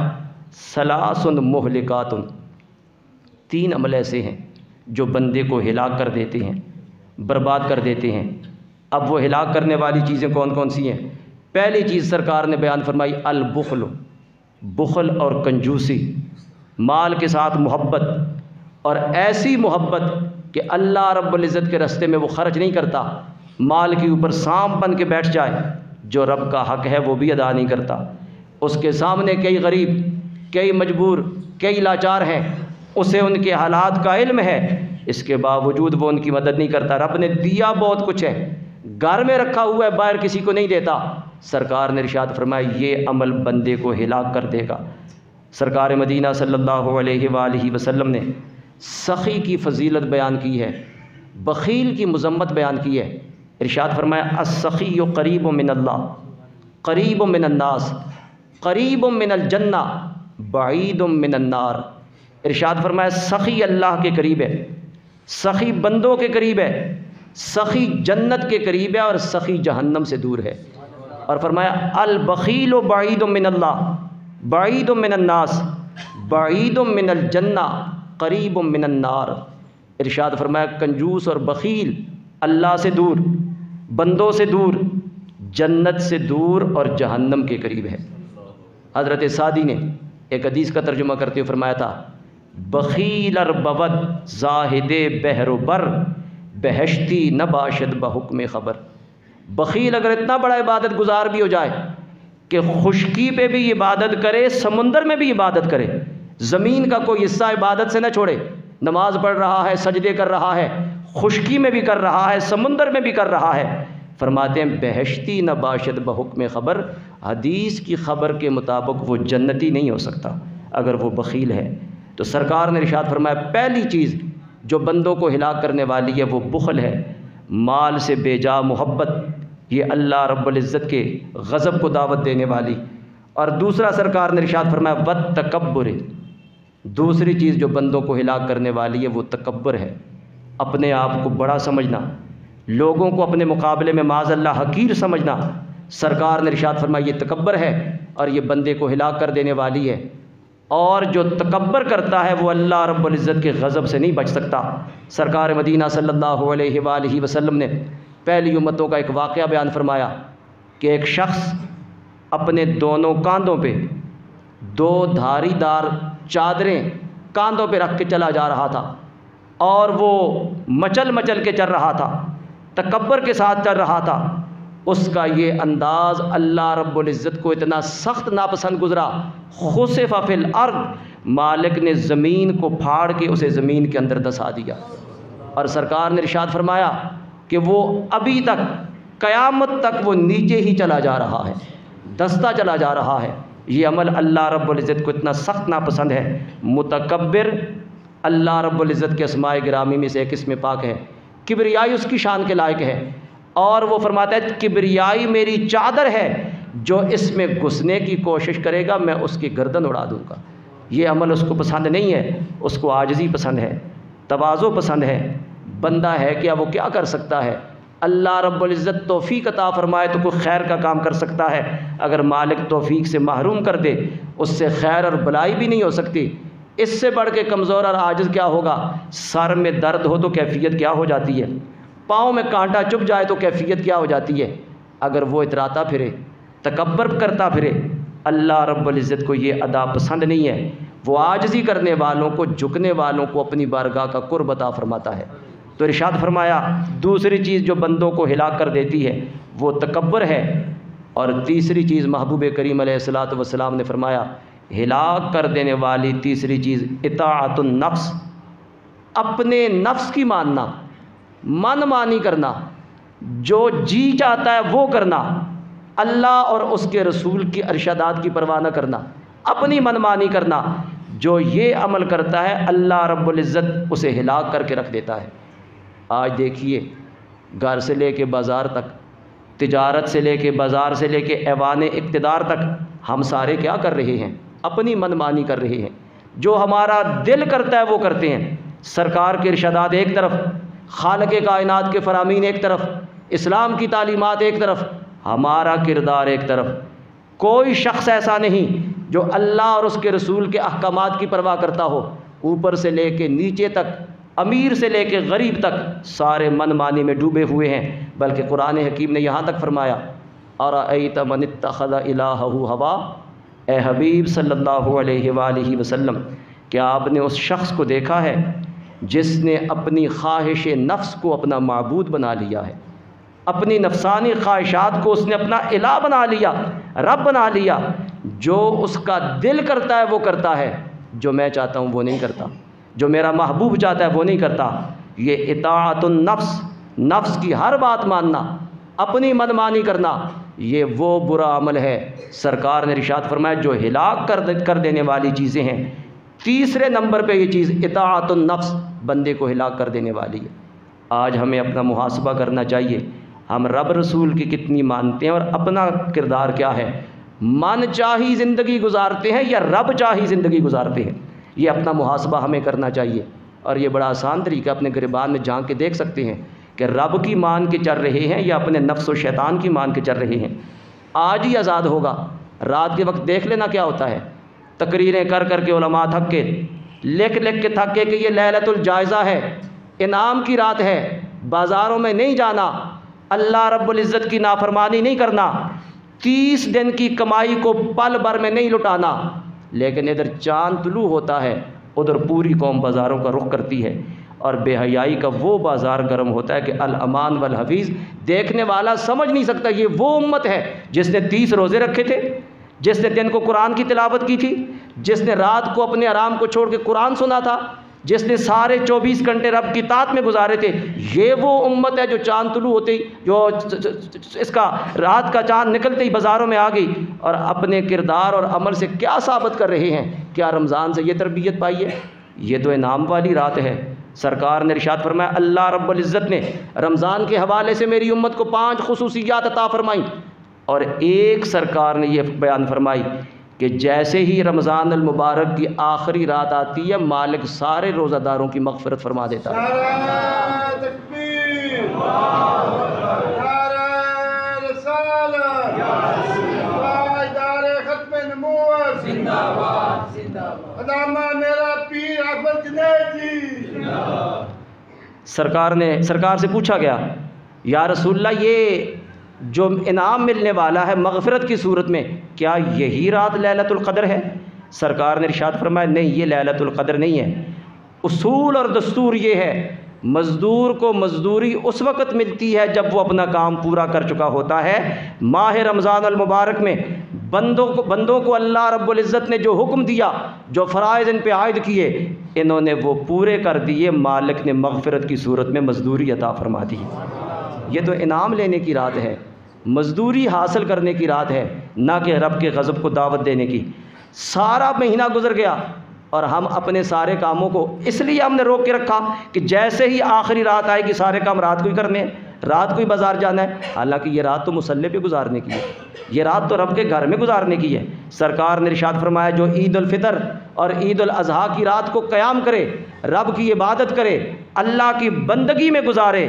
सलासुन मुहलिकातुन, 3 अमल ऐसे हैं जो बंदे को हिलाक कर देते हैं, बर्बाद कर देते हैं। अब वो हिलाक करने वाली चीज़ें कौन कौन सी हैं? पहली चीज़ सरकार ने बयान फरमाई अल बुखल, बुखल और कंजूसी, माल के साथ मोहब्बत, और ऐसी मोहब्बत कि अल्लाह रब्बुल इज़्ज़त के रास्ते में वो ख़र्च नहीं करता, माल के ऊपर सांप बन के बैठ जाए, जो रब का हक़ है वो भी अदा नहीं करता। उसके सामने कई गरीब, कई मजबूर, कई लाचार हैं, उसे उनके हालात का इल्म है, इसके बावजूद वो उनकी मदद नहीं करता। रब ने दिया बहुत कुछ है, घर में रखा हुआ है, बाहर किसी को नहीं देता। सरकार ने इरशाद फरमाया ये अमल बंदे को हिलाक कर देगा। सरकार मदीना सल्लल्लाहु अलैहि वसल्लम ने सखी की फ़जीलत बयान की है, बख़ील की मज़म्मत बयान की है। इरशाद फरमाया अस्सखी करीब मिनल्लाह करीब मिनन्नास करीब मिनल जन्ना बईद मिनन्नार। इरशाद फरमाया सखी अल्लाह के करीब है, सखी बंदों के करीब है, सखी जन्नत के करीब है और सखी जहन्नम से दूर है। और फरमाया अल बख़ील बईद मिनल्लाह बईद मिनन्नास बईद मिनल जन्ना करीब मिनन्नार। इरशाद फरमाया कंजूस और बख़ील अल्लाह से दूर, बंदों से दूर, जन्नत से दूर और जहन्नम के करीब है। हज़रत सादी ने एक हदीस का तर्जुमा करते हुए फरमाया था बख़ील अर बवद ज़ाहिदे बहरो बर बहश्ती न बाशद बहुक्म ख़बर। बख़ील अगर इतना बड़ा इबादत गुजार भी हो जाए कि खुशकी पे भी इबादत करे, समुंदर में भी इबादत करे, ज़मीन का कोई हिस्सा इबादत से न छोड़े, नमाज पढ़ रहा है, सजदे कर रहा है, खुशकी में भी कर रहा है, समुंदर में भी कर रहा है, फरमाते हैं बहश्ती न बाशद बहुक्म ख़बर, हदीस की ख़बर के मुताबिक वो जन्नती नहीं हो सकता अगर वो बख़ील है। तो सरकार ने इरशाद फरमाया पहली चीज़ जो बंदों को हिलाक करने वाली है वो बुखल है, माल से बेजा मोहब्बत, ये अल्लाह रब्बुल इज़्ज़त के गज़ब को दावत देने वाली। और दूसरा सरकार ने इरशाद फरमाया वत तकब्बुर, दूसरी चीज़ जो बंदों को हिलाक करने वाली है वो तकब्बुर है, अपने आप को बड़ा समझना, लोगों को अपने मुकाबले में माज़अल्लाह हकीर समझना। सरकार ने इरशाद फरमाया ये तकब्बर है और ये बंदे को हिलाक कर देने वाली है। और जो तकब्बर करता है वो अल्लाह रब्बुल इज़्ज़त के गज़ब से नहीं बच सकता। सरकार मदीना सल्लल्लाहु अलैहि वसल्लम ने पहली उम्मतों का एक वाक़या बयान फरमाया कि एक शख्स अपने दोनों कांधों पे 2 धारीदार चादरें कांधों पे रख के चला जा रहा था और वो मचल मचल के चल रहा था, तकब्बर के साथ चल रहा था। उसका ये अंदाज़ अल्लाह रब्बुल इज़्ज़त को इतना सख्त नापसंद गुज़रा, खुसिफ़ फिल अर्द, मालिक ने ज़मीन को फाड़ के उसे ज़मीन के अंदर दसा दिया। और सरकार ने इरशाद फरमाया कि वो अभी तक क़यामत तक वो नीचे ही चला जा रहा है, दस्ता चला जा रहा है। ये अमल अल्लाह रब्बुल इज़्ज़त को इतना सख्त नापसंद है। मुतकब्बिर अल्लाह रब्बुल इज़्ज़त के अस्माए गिरामी में से एक इसमें पाक है, किब्रियाई उसकी शान के लायक है। और वो फरमाता है किब्रियाई मेरी चादर है, जो इसमें घुसने की कोशिश करेगा मैं उसकी गर्दन उड़ा दूँगा। ये अमल उसको पसंद नहीं है, उसको आजिज़ी पसंद है, तवाज़ो पसंद है। बंदा है क्या, वो क्या कर सकता है? अल्लाह रब्बुल इज़्ज़त तौफ़ीक अता फ़रमाए तो कोई खैर का काम कर सकता है, अगर मालिक तौफ़ीक से महरूम कर दे उससे खैर और भलाई भी नहीं हो सकती। इससे बढ़ के कमज़ोर और आजिज़ क्या होगा? सर में दर्द हो तो कैफियत क्या हो जाती है, पाँव में कांटा चुभ जाए तो कैफियत क्या हो जाती है। अगर वो इतराता फिरे, तकब्बर करता फिरे, अल्लाह रब्बुल इज़्ज़त को ये अदा पसंद नहीं है। वो आजिज़ी करने वालों को, झुकने वालों को अपनी बारगाह का कुर्ब अता फरमाता है। तो इरशाद फरमाया दूसरी चीज़ जो बंदों को हिलाक कर देती है वो तकब्बर है। और तीसरी चीज़ महबूब करीम अलैहिस्सलातु वस्सलाम ने फरमाया हिलाक कर देने वाली तीसरी चीज़ इताअतुन नफ्स, अपने नफ्स की मानना, मनमानी करना, जो जी चाहता है वो करना, अल्लाह और उसके रसूल की इरशादात की परवाह न करना, अपनी मनमानी करना। जो ये अमल करता है अल्लाह रब्बुल इज़्ज़त उसे हिलाक करके रख देता है। आज देखिए घर से लेके बाज़ार तक, तिजारत से लेके बाज़ार से लेके ऐवाने इक़्तिदार तक हम सारे क्या कर रहे हैं? अपनी मनमानी कर रहे हैं। जो हमारा दिल करता है वो करते हैं। सरकार के इरशादात एक तरफ, खालिक़े कायनात के फ़रामीन एक तरफ, इस्लाम की तालीमात एक तरफ, हमारा किरदार एक तरफ। कोई शख्स ऐसा नहीं जो अल्लाह और उसके रसूल के अहकामात की परवाह करता हो, ऊपर से लेके नीचे तक, अमीर से लेके गरीब तक सारे मनमानी में डूबे हुए हैं। बल्कि कुरान हकीम ने यहाँ तक फरमाया, अरअयत मन इत्तखज़ इलाहहु हवा, ए हबीब सल्लल्लाहु अलैहि वसल्लम, क्या आपने उस शख्स को देखा है जिसने अपनी ख्वाहिश नफ्स को अपना माबूद बना लिया है, अपनी नफसानी ख्वाहिशात को उसने अपना इलाह बना लिया, रब बना लिया। जो उसका दिल करता है वो करता है, जो मैं चाहता हूँ वो नहीं करता, जो मेरा महबूब चाहता है वो नहीं करता। ये इताअतुन नफ्स, नफ्स की हर बात मानना, अपनी मनमानी करना, ये वो बुरा अमल है। सरकार ने इरशाद फरमाया जो हिलाक कर देने वाली चीज़ें हैं, तीसरे नंबर पे ये चीज़ इताअतुन नफ्स, बंदे को हिलाक कर देने वाली है। आज हमें अपना मुहासबा करना चाहिए, हम रब रसूल की कितनी मानते हैं और अपना किरदार क्या है। मन चाही ज़िंदगी गुजारते हैं या रब चाही ज़िंदगी गुजारते हैं, ये अपना मुहासबा हमें करना चाहिए। और ये बड़ा आसान तरीका, अपने गिरबान में झांक के देख सकते हैं कि रब की मान के चल रहे हैं या अपने नफ्स और शैतान की मान के चल रहे हैं। आज ही आज़ाद होगा। रात के वक्त देख लेना क्या होता है, तकरीरें कर कर के उलमा थक के, लिख लिख के थक के कि ये लैलतुल जायज़ा है, इनाम की रात है, बाज़ारों में नहीं जाना, अल्लाह रब्बुल इज़्ज़त की नाफरमानी नहीं करना, 30 दिन की कमाई को पल भर में नहीं लुटाना। लेकिन इधर चाँद तुलू होता है, उधर पूरी कौम बाज़ारों का रुख करती है और बेहयाई का वो बाज़ार गर्म होता है कि अल अमान वल हफीज़, देखने वाला समझ नहीं सकता ये वो उम्मत है जिसने 30 रोज़े रखे थे, जिसने दिन को कुरान की तिलावत की थी, जिसने रात को अपने आराम को छोड़ के कुरान सुना था, जिसने सारे 24 घंटे रब की तात में गुजारे थे। ये वो उम्मत है जो चाँद तुलू होते ही, जो इसका रात का चाँद निकलते ही बाज़ारों में आ गई और अपने किरदार और अमल से क्या साबित कर रहे हैं, क्या रमज़ान से ये तरबियत पाई है। ये तो इनाम वाली रात है। सरकार ने इरशाद फरमाया, अल्लाह रब्बुल इज़्ज़त ने रमज़ान के हवाले से मेरी उम्मत को 5 खुसूसियात अता फरमाई और एक सरकार ने यह बयान फरमाई कि जैसे ही रमज़ान अल मुबारक की आखिरी रात आती है, मालिक सारे रोज़ादारों की मग़फ़िरत फरमा देता है। सरकार से पूछा गया, या रसूलल्लाह ये जो इनाम मिलने वाला है मग़फ़िरत की सूरत में, क्या यही रात लैलतुल क़द्र है? सरकार ने इरशाद फरमाया, नहीं, ये लैलतुल क़द्र नहीं है। उसूल और दस्तूर ये है, मज़दूर को मज़दूरी उस वक़्त मिलती है जब वो अपना काम पूरा कर चुका होता है। माह रमज़ान अल मुबारक में बंदों को अल्लाह रब्बुल इज़्ज़त ने जो हुक्म दिया, जो फ़राइज़ इन पे आयद किए, इन्होंने वो पूरे कर दिए। मालिक ने मग़फ़िरत की सूरत में मज़दूरी अता फरमा दी। ये तो इनाम लेने की रात है, मज़दूरी हासिल करने की रात है, ना कि रब के गज़ब को दावत देने की। सारा महीना गुजर गया और हम अपने सारे कामों को इसलिए हमने रोक के रखा कि जैसे ही आखिरी रात आएगी सारे काम रात को ही करने हैं, रात को ही बाज़ार जाना है। हालांकि ये रात तो मुसल्ले पे गुजारने की है, ये रात तो रब के घर में गुजारने की है। सरकार ने इरशाद फरमाया, जो ईद उल फितर और ईद उल अज़हा की रात को क़याम करे, रब की इबादत करे, अल्लाह की बंदगी में गुजारे,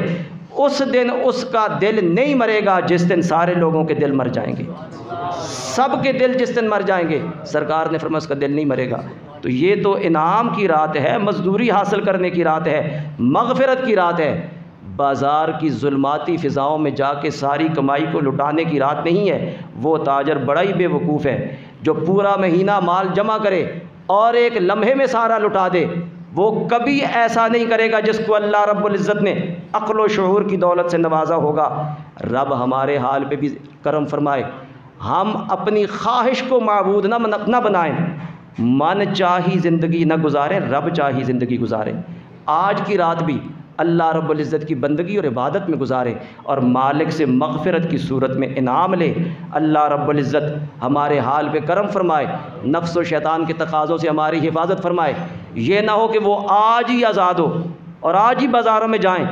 उस दिन उसका दिल नहीं मरेगा जिस दिन सारे लोगों के दिल मर जाएंगे। सब के दिल जिस दिन मर जाएंगे, सरकार ने फरमाया उसका दिल नहीं मरेगा। तो ये तो इनाम की रात है, मज़दूरी हासिल करने की रात है, मग़फ़िरत की रात है। बाज़ार की जुल्माती फ़िज़ाओं में जाके सारी कमाई को लुटाने की रात नहीं है। वो ताजर बड़ा ही बेवकूफ़ है जो पूरा महीना माल जमा करे और एक लम्हे में सारा लुटा दे। वो कभी ऐसा नहीं करेगा जिसको अल्लाह रब्बुल इज़्ज़त ने अक़्ल व शऊर की दौलत से नवाजा होगा। रब हमारे हाल पे भी करम फरमाए, हम अपनी ख्वाहिश को माबूद न बनाएं, मन चाही ज़िंदगी न गुजारें, रब चाही ज़िंदगी गुजारें। आज की रात भी अल्लाह रब्बुल इज़्ज़त की बंदगी और इबादत में गुजारे और मालिक से मग़फ़िरत की सूरत में इनाम ले। अल्लाह रब्बुल इज़्ज़त हमारे हाल पे करम फरमाए, नफ्स और शैतान के तकाज़ों से हमारी हिफाजत फरमाए। ये ना हो कि वो आज ही आज़ाद हो और आज ही बाज़ारों में जाएं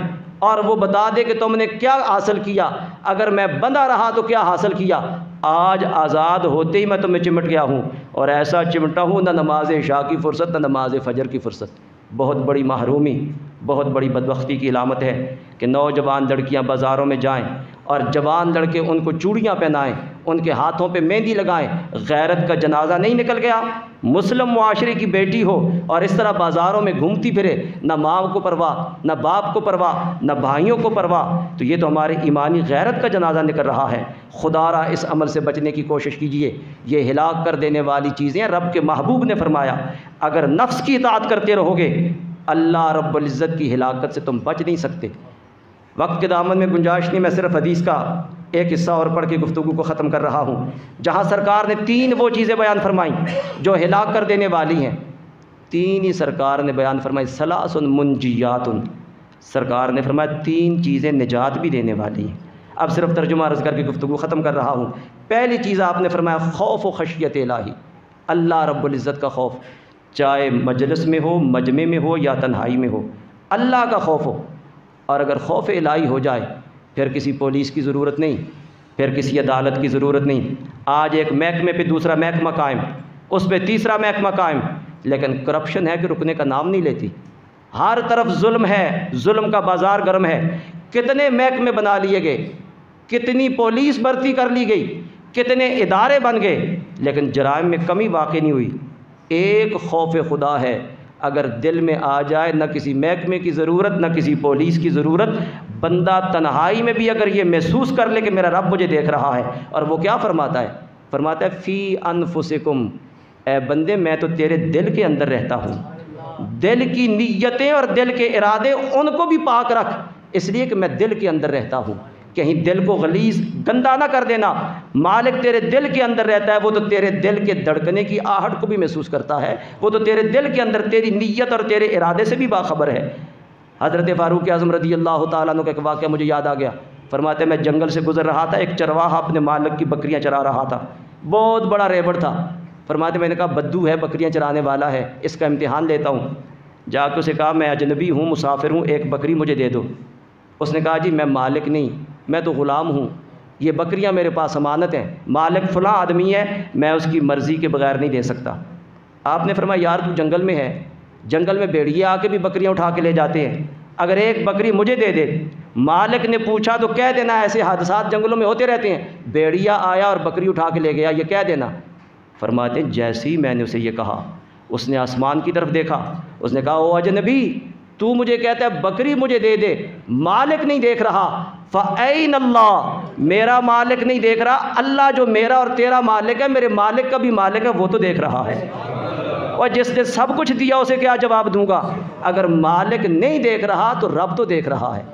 और वो बता दे कि तुमने क्या हासिल किया, अगर मैं बंधा रहा तो क्या हासिल किया। आज आज़ाद होते ही मैं तुम्हें चिमट गया हूँ और ऐसा चिमटा हूँ, न नमाज इशा की फ़ुर्सत न नमाज फ़जर की फ़ुर्सत। बहुत बड़ी महरूमी, बहुत बड़ी बदबख्ती की इलामत है कि नौजवान लड़कियां बाज़ारों में जाएं और जवान लड़के उनको चूड़ियां पहनाएं, उनके हाथों पे मेहंदी लगाएं। गैरत का जनाजा नहीं निकल गया। मुस्लिम मुआशरे की बेटी हो और इस तरह बाज़ारों में घूमती फिरे, न माँ को परवाह, न बाप को परवाह, न भाइयों को परवाह, तो ये तो हमारे ईमानी गैरत का जनाजा निकल रहा है। खुदारा इस अमल से बचने की कोशिश कीजिए। ये हिलाक कर देने वाली चीज़ें। रब के महबूब ने फरमाया, अगर नफ्स की इताअत करते रहोगे अल्लाह रब्बुल इज़्ज़त की हिलाकत से तुम बच नहीं सकते। वक्त के दामन में गुंजाइश नहीं, मैं सिर्फ हदीस का एक हिस्सा और पढ़ के गुफ्तगू को ख़त्म कर रहा हूँ, जहाँ सरकार ने 3 वो चीज़ें बयान फरमाई जो हिलाक कर देने वाली हैं। 3 ही सरकार ने बयान फरमाई। सलासुन मुंजियातुन, सरकार ने फरमाया 3 चीज़ें निजात भी देने वाली हैं। अब सिर्फ तर्जुमा अर्ज़ करके गुफ्तगू ख़त्म कर रहा हूँ। पहली चीज़ आपने फरमाया खौफ व खशियत इलाही, अल्लाह रब्बुल इज़्ज़त का खौफ, चाहे मजलिस में हो, मजमे में हो या तन्हाई में हो, अल्लाह का खौफ हो। और अगर खौफ इलाही हो जाए फिर किसी पुलिस की ज़रूरत नहीं, फिर किसी अदालत की ज़रूरत नहीं। आज एक महकमे पे दूसरा महकमा कायम, उस पर तीसरा महकमा कायम, लेकिन करप्शन है कि रुकने का नाम नहीं लेती। हर तरफ जुल्म है, जुल्म का बाज़ार गर्म है। कितने महकमे बना लिए गए, कितनी पुलिस भर्ती कर ली गई, कितने इदारे बन गए, लेकिन जराइम में कमी वाक़ई नहीं हुई। एक खौफ खुदा है अगर दिल में आ जाए, न किसी महकमे की ज़रूरत, न किसी पुलिस की ज़रूरत। बंदा तन्हाई में भी अगर ये महसूस कर ले कि मेरा रब मुझे देख रहा है, और वो क्या फरमाता है? फरमाता है फ़ी अनफुसिकुम, ए बंदे मैं तो तेरे दिल के अंदर रहता हूँ। दिल की नीयतें और दिल के इरादे उनको भी पाक रख, इसलिए कि मैं दिल के अंदर रहता हूँ। कहीं दिल को गलीज़ गंदा ना कर देना। मालिक तेरे दिल के अंदर रहता है, वो तो तेरे दिल के धड़कने की आहट को भी महसूस करता है। वो तो तेरे दिल के अंदर तेरी नीयत और तेरे इरादे से भी बाखबर है। हज़रत फ़ारूक आज़म रज़ी अल्लाह तआला अन्हु का एक वाक़या मुझे याद आ गया। फरमाते मैं जंगल से गुज़र रहा था, एक चरवाहा अपने मालिक की बकरियाँ चरा रहा था। बहुत बड़ा रेबड़ था। फरमाते मैंने कहा बद्दू है, बकरियाँ चराने वाला है, इसका इम्तिहान लेता हूँ। जाकर उसे कहा मैं अजनबी हूँ, मुसाफिर हूँ, एक बकरी मुझे दे दो। उसने कहा जी मैं मालिक नहीं, मैं तो ग़ुलाम हूँ, ये बकरियाँ मेरे पास अमानत हैं, मालिक फ़लाँ आदमी है, मैं उसकी मर्ज़ी के बगैर नहीं दे सकता। आपने फरमाया यार तू जंगल में है, जंगल में भेड़िए आके भी बकरियाँ उठा के ले जाते हैं, अगर एक बकरी मुझे दे दे। मालिक ने पूछा तो कह देना ऐसे हादसात जंगलों में होते रहते हैं, भेड़िया आया और बकरी उठा के ले गया, ये कह देना। फरमाते जैसे ही मैंने उसे ये कहा, उसने आसमान की तरफ देखा, उसने कहा ओ अजनबी, तू मुझे कहता है बकरी मुझे दे दे, मालिक नहीं देख रहा। फ़अैन अल्लाह, मेरा मालिक नहीं देख रहा, अल्लाह जो मेरा और तेरा मालिक है, मेरे मालिक का भी मालिक है, वो तो देख रहा है। और जिसने सब कुछ दिया उसे क्या जवाब दूंगा? अगर मालिक नहीं देख रहा तो रब तो देख रहा है।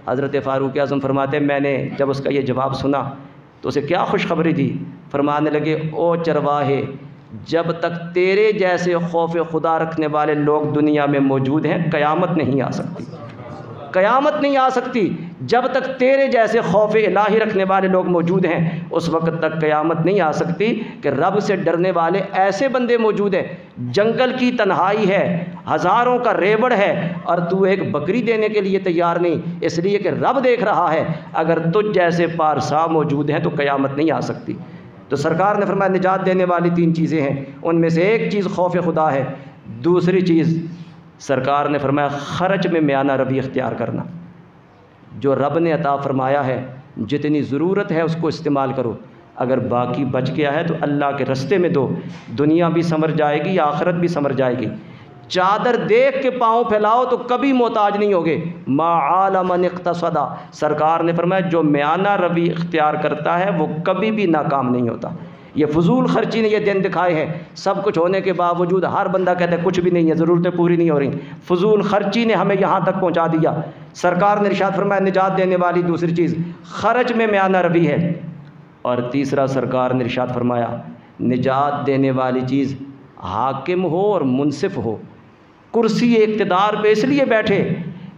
हज़रत फ़ारूक आज़म फरमाते मैंने जब उसका ये जवाब सुना तो उसे क्या खुशखबरी दी। फरमाने लगे ओ चरवाहे, जब तक तेरे जैसे खौफ खुदा रखने वाले लोग दुनिया में मौजूद हैं, क़यामत नहीं आ सकती। क़यामत नहीं आ सकती जब तक तेरे जैसे खौफ इलाही रखने वाले लोग मौजूद हैं, उस वक्त तक क़यामत नहीं आ सकती कि रब से डरने वाले ऐसे बंदे मौजूद हैं। जंगल की तन्हाई है, हज़ारों का रेबड़ है, और तू एक बकरी देने के लिए तैयार नहीं, इसलिए कि रब देख रहा है। अगर तुझ जैसे पारसा मौजूद हैं तो क़यामत नहीं आ सकती। तो सरकार ने फरमाया निजात देने वाली 3 चीज़ें हैं, उनमें से एक चीज़ खौफ खुदा है। दूसरी चीज़ सरकार ने फरमाया ख़र्च में म्याना रवि इख्तियार करना। जो रब ने अता फ़रमाया है, जितनी ज़रूरत है उसको इस्तेमाल करो, अगर बाकी बच गया है तो अल्लाह के रस्ते में दो, दुनिया भी संवर जाएगी, आखिरत भी संवर जाएगी। चादर देख के पाँव फैलाओ तो कभी मोहताज नहीं होगे। माआला मन इक़्तसदा, सरकार ने फरमाया जो म्याना रवि इख्तियार करता है वो कभी भी नाकाम नहीं होता। ये फजूल खर्ची ने ये दिन दिखाए हैं। सब कुछ होने के बावजूद हर बंदा कहता है कुछ भी नहीं है, ज़रूरतें पूरी नहीं हो रही। फजूल खर्ची ने हमें यहाँ तक पहुँचा दिया। सरकार ने इरशाद फरमाया निजात देने वाली दूसरी चीज़ खर्च में म्याना रवि है। और तीसरा सरकार ने इरशाद फरमाया निजात देने वाली चीज़ हाकिम हो और मुनसिफ हो। कुर्सी इक़्तिदार पे इसलिए बैठे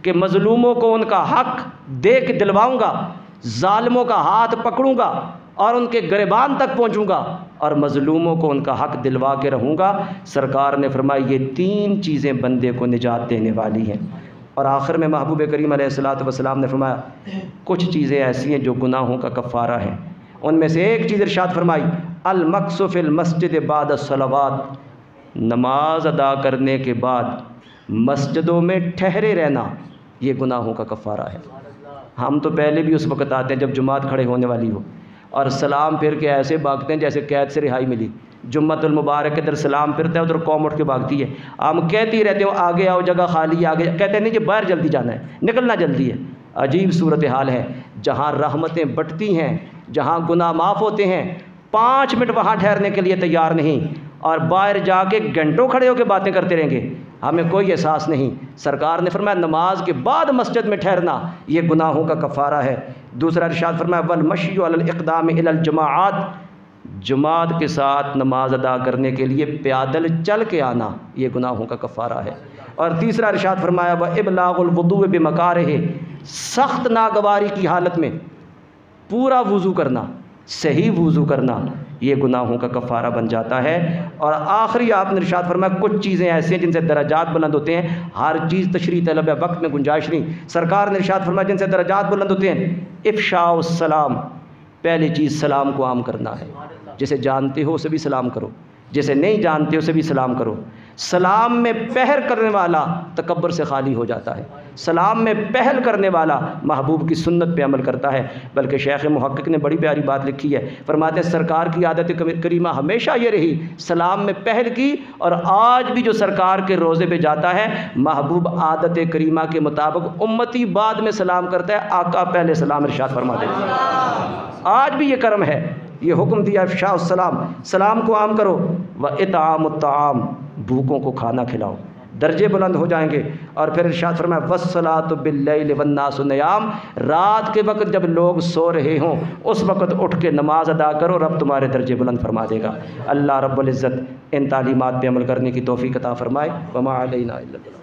कि मज़लूमों को उनका हक़ दे के दिलवाऊँगा, ज़ालिमों का हाथ पकड़ूँगा और उनके गिरबान तक पहुँचूँगा और मज़लूमों को उनका हक़ दिलवा के रहूँगा। सरकार ने फरमाया ये 3 चीज़ें बंदे को निजात देने वाली हैं। और आखिर में महबूब करीम अलैहिस्सलातु वस्सलाम ने फरमाया कुछ चीज़ें ऐसी हैं जो गुनाहों का कफ़ारा है। उनमें से एक चीज़ इरशाद फरमाई अल मक्सु फिल मस्जिद बाद सलावात, नमाज अदा करने के बाद मस्जिदों में ठहरे रहना ये गुनाहों का कफ़ारा है। हम तो पहले भी उस वक़्त आते हैं जब जुमात खड़े होने वाली हो, और सलाम फिर के ऐसे भागते हैं जैसे कैद से रिहाई मिली। जुम्मतुल मुबारक इधर सलाम फिरता है, उधर कौम उठ के भागती है। हम कहते ही रहते हो आगे आओ, जगह खाली, आगे। कहते हैं नहीं जी बाहर जल्दी जाना है, निकलना जल्दी है। अजीब सूरत हाल है, जहाँ रहमतें बटती हैं, जहाँ गुनाह माफ़ होते हैं, 5 मिनट वहाँ ठहरने के लिए तैयार नहीं, और बाहर जाके घंटों खड़े होकर बातें करते रहेंगे, हमें कोई एहसास नहीं। सरकार ने फरमाया नमाज के बाद मस्जिद में ठहरना ये गुनाहों का कफ़ारा है। दूसरा इरशाद फरमाया वल मश्यु अलल इक़दाम इलल जमाअत, जमात के साथ नमाज अदा करने के लिए पैदल चल के आना ये गुनाहों का कफ़ारा है। और तीसरा इरशाद फरमाया व इबलागुल वुदू बिमकारिही, सख्त नागवारी की हालत में पूरा वज़ू करना, सही वज़ू करना ये गुनाहों का कफ़ारा बन जाता है। और आखिरी आपने इरशाद फरमाया कुछ चीज़ें ऐसी हैं जिनसे दरजात बुलंद होते हैं, हर चीज़ तशरीह तलब है, वक्त में गुंजाइश नहीं। सरकार ने इरशाद फरमाया जिनसे दरजात बुलंद होते हैं, इफ़शाउस सलाम, पहली चीज़ सलाम को आम करना है। जिसे जानते हो उसे भी सलाम करो, जिसे नहीं जानते उसे भी सलाम करो। सलाम में पहल करने वाला तकब्बर से खाली हो जाता है। सलाम में पहल करने वाला महबूब की सुन्नत पे अमल करता है। बल्कि शेख मुहक्किक ने बड़ी प्यारी बात लिखी है, फरमाते हैं सरकार की आदत करीमा हमेशा ये रही, सलाम में पहल की, और आज भी जो सरकार के रोज़े पे जाता है महबूब आदत करीमा के मुताबिक उम्मती बाद में सलाम करता है, आका पहले सलाम इरशाद फरमाते हैं। आज भी ये कर्म है, ये हुक्म दिया इफ़शाउस सलाम, सलाम को आम करो। व इतामुत ताम, भूखों को खाना खिलाओ, दर्जे बुलंद हो जाएंगे। और फिर इरशाद फरमाया वस्सलातु बिल्लैलि वन्नासु नियाम, रात के वक्त जब लोग सो रहे हों उस वक्त उठ के नमाज अदा करो, रब तुम्हारे दर्जे बुलंद फरमा देगा। अल्लाह रब्बुल इज़्ज़त इन तालीमात पे अमल करने की तौफीक अता फरमाए। वमा अलैना इल्लल बलाग।